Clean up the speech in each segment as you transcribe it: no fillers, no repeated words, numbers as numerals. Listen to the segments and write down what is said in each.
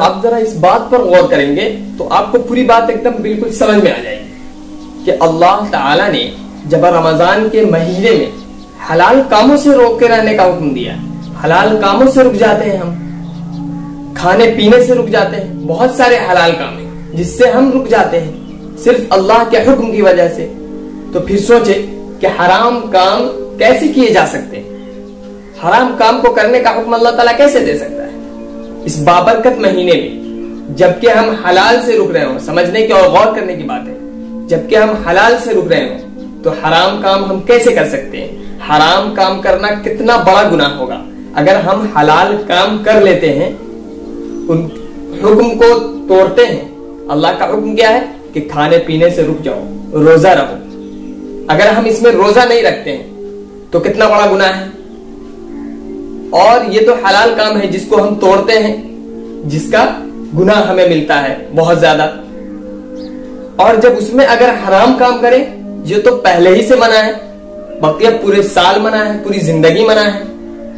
آپ ذرا اس بات پر غور کریں گے تو آپ کو پوری بات ایک دم بالکل سمجھ میں آ جائے گی کہ اللہ تعالیٰ نے جب رمضان کے مہینے میں حلال کاموں سے روک کے رہنے کا حکم دیا، حلال کاموں سے رک جاتے ہیں، ہم کھانے پینے سے رک جاتے ہیں، بہت سارے حلال کام ہیں جس سے ہم رک جاتے ہیں صرف اللہ کے حکم کی وجہ سے، تو پھر سوچے کہ حرام کام کیسے کیے جا سکتے ہیں، حرام کام کو کرنے کا حکم اللہ تعالیٰ کیسے دے سکتا ہے اس بابرکت مہینے میں، جبکہ ہم حلال سے رک رہے ہوں۔ سمجھنے کی اور غور کرنے کی بات ہے، جبکہ ہم حلال سے رک رہے ہوں تو حرام کام ہم کیسے کر سکتے ہیں؟ حرام کام کرنا کتنا بڑا گناہ ہوگا اگر ہم حلال کام کر لیتے ہیں، ان حکم کو توڑتے ہیں۔ اللہ کا حکم کیا ہے کہ کھانے پینے سے رک جاؤ، روزہ رہو، اگر ہم اس میں روزہ نہیں رکھتے ہیں تو کتنا بڑا گناہ ہے۔ اور یہ تو حلال کام ہے جس کو ہم توڑتے ہیں، جس کا گناہ ہمیں ملتا ہے بہت زیادہ۔ اور جب اس میں اگر حرام کام کریں، یہ تو پہلے ہی سے منع ہے، بقیہ پورے سال منع ہے، پوری زندگی منع ہے،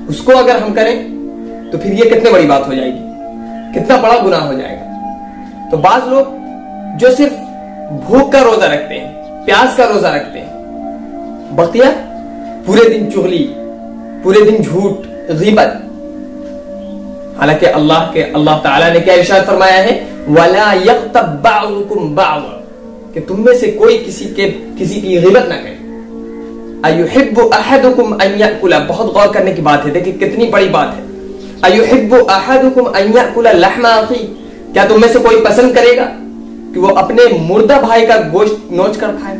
اس کو اگر ہم کریں تو پھر یہ کتنے بڑی بات ہو جائے گی، کتنا بڑا گناہ ہو جائے گا۔ تو بعض لوگ جو صرف بھوک کا روزہ رکھتے ہیں، پیاس کا روزہ رکھتے ہیں، بقیہ پورے دن چغلی، پورے دن جھوٹ، غیبت، حالانکہ اللہ تعالیٰ نے کیا ارشاد فرمایا ہے، وَلَا يَغْتَبْ بَعْضُكُمْ بَعْضًا، کہ تم میں سے کوئی کسی کی غیبت نہ کرے۔ أَيُحِبُّ أَحَدُكُمْ أَن يَأْكُلَ، بہت غور کرنے کی بات ہے، دیکھیں کتنی بڑی بات ہے۔ أَيُحِبُّ أَحَدُكُمْ أَن يَأْكُلَ لَحْمَ أَخِيهِ، کیا تم میں سے کوئی پسند کرے گا کہ وہ اپنے مردہ بھائی کا گوشت نوچ کر کھائے،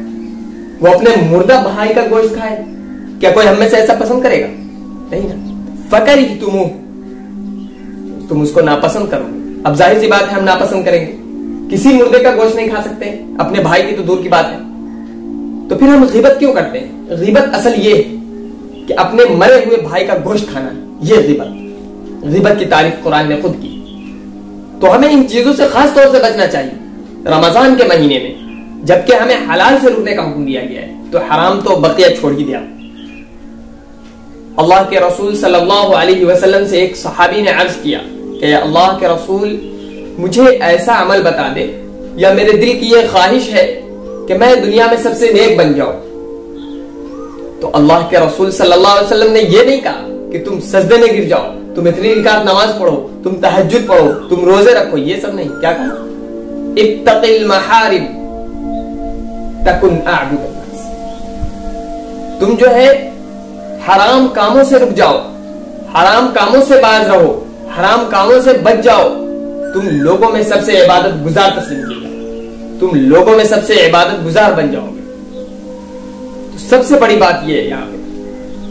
وہ اپنے مردہ بھائی کا گوشت کھائے؟ کیا کوئی ہم میں سے ایسا پسند کرے گا؟ نہیں نا۔ فَكَرِهْتُمُوهُ، تم اس کو ناپسند کرو۔ اب ظاہر سی بات ہے ہم ناپسند کریں گے، کسی مردے کا گوشت نہیں کھا سکتے، اپنے بھائی کی تو دور کی بات ہے، تو پھر ہم غیبت کیوں کرتے ہیں؟ غیبت اصل یہ ہے کہ اپنے مرے ہوئے بھائی کا گوشت کھانا، یہ غیبت کی تعریف قرآن نے خود کی۔ تو ہمیں ان چیزوں سے خاص طور سے بچنا چاہیے رمضان کے مہینے میں، جبکہ ہمیں حلال سے رکنے کا حکم دیا گیا ہے، تو حرام تو بقیہ چھوڑ ہی دیا۔ اللہ کے رسول صلی اللہ علیہ وسلم سے ایک صحابی نے عرض کیا کہ اللہ کے رسول مجھے ایسا عمل بتا دے، یا میرے دل کی یہ خواہش ہے کہ میں دنیا میں سب سے نیک بن جاؤں۔ تو اللہ کے رسول صلی اللہ علیہ وسلم نے یہ نہیں کہا کہ تم سجدے میں گر جاؤ، تم اتنی رکعت نماز پڑھو، تم تہجد پڑھو، تم روزے رکھو، یہ سب نہیں۔ کیا کہا؟ اتق المحارم تکن اعبد الناس، تم جو ہے حرام کاموں سے رک جاؤ، حرام کاموں سے باز رہو، حرام کاموں سے بچ جاؤ، تم لوگوں میں سب سے عبادت گزار تسلیم کیے جاؤ، تم لوگوں میں سب سے عبادت گزار بن جاؤ گے۔ تو سب سے بڑی بات یہ ہے یہاں پہ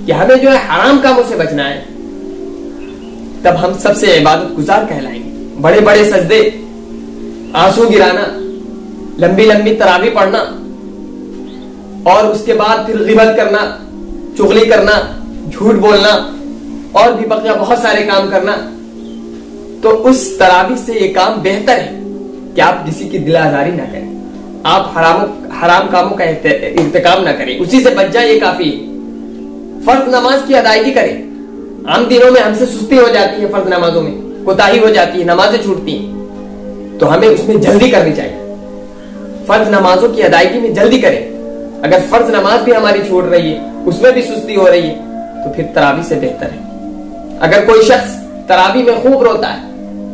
کہ ہمیں جو ہے حرام کاموں سے بچنا ہے، تب ہم سب سے عبادت گزار کہلائیں گے۔ بڑے بڑے سجدے، آنسو گرانا، لمبی لمبی تراویح پڑھنا، اور اس کے بعد پھر غیبت کرنا، چغلی کرنا، جھوٹ بولنا، اور بھی بقیہ بہت سارے کام کرنا، تو اس تراویح سے یہ کام بہتر ہے کہ آپ کسی کی دل آزاری نہ کریں، آپ حرام کاموں کا ارتکاب نہ کریں، اسی سے بچ جائے، یہ کافی ہے۔ فرض نماز کی ادائیگی کریں۔ عام دنوں میں ہم سے سستی ہو جاتی ہے، فرض نمازوں میں کوتاہی ہو جاتی ہے، نمازیں چھوٹتی ہیں، تو ہمیں اس میں جلدی کرنی چاہیے۔ فرض نمازوں کی ادائیگی میں جلدی کریں۔ اگر فرض نماز بھی ہماری چھوٹ رہی ہے، اس میں بھی سستی ہو رہی ہے، تو پھر تراویح سے بہتر ہے۔ اگر کوئی شخص تراویح میں خوب روتا ہے،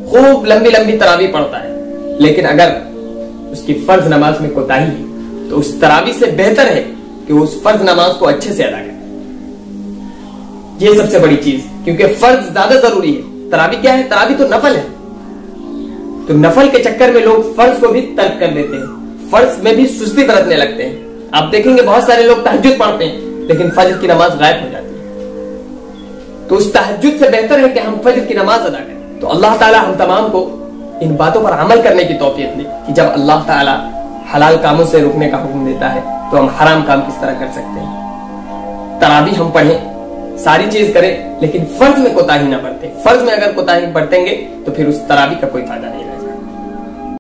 خوب لمبی لمبی تراویح پڑھتا ہے، لیکن اگر اس کی فرض نماز میں کوتاہی ہے، تو اس تراویح سے بہتر ہے کہ وہ اس فرض نماز کو اچھے سے ادا کرے۔ یہ سب سے بڑی چیز، کیونکہ فرض زیادہ ضروری ہے۔ تراویح کیا ہے؟ تراویح تو نفل ہے، تو نفل کے چکر میں لوگ فرض کو بھی ترک کر دیتے ہیں، فرض میں بھی سستی برتنے لگتے ہیں۔ آپ دیکھیں گے بہت سارے لوگ تہجد پڑھتے ہیں لیکن فجر کی نماز غائب ہو جاتی ہے، تو اس تہجد سے بہتر ہے کہ ہم فجر کی نماز ادا کریں۔ تو اللہ تعالی ہم تمام کو ان باتوں پر عمل کرنے کی توفیق دے کہ جب اللہ تعالی حلال کاموں سے رکنے کا حکم دیتا ہے تو ہم حرام کام کس طرح کر سکتے ہیں۔ تراویح ہم پڑھیں، ساری چیز کریں، لیکن فرض میں کوتاہی نہ برتیں۔ فرض میں اگر کوتاہی برتیں گے تو پھر اس تراویح کا کوئی فائدہ نہیں رہے۔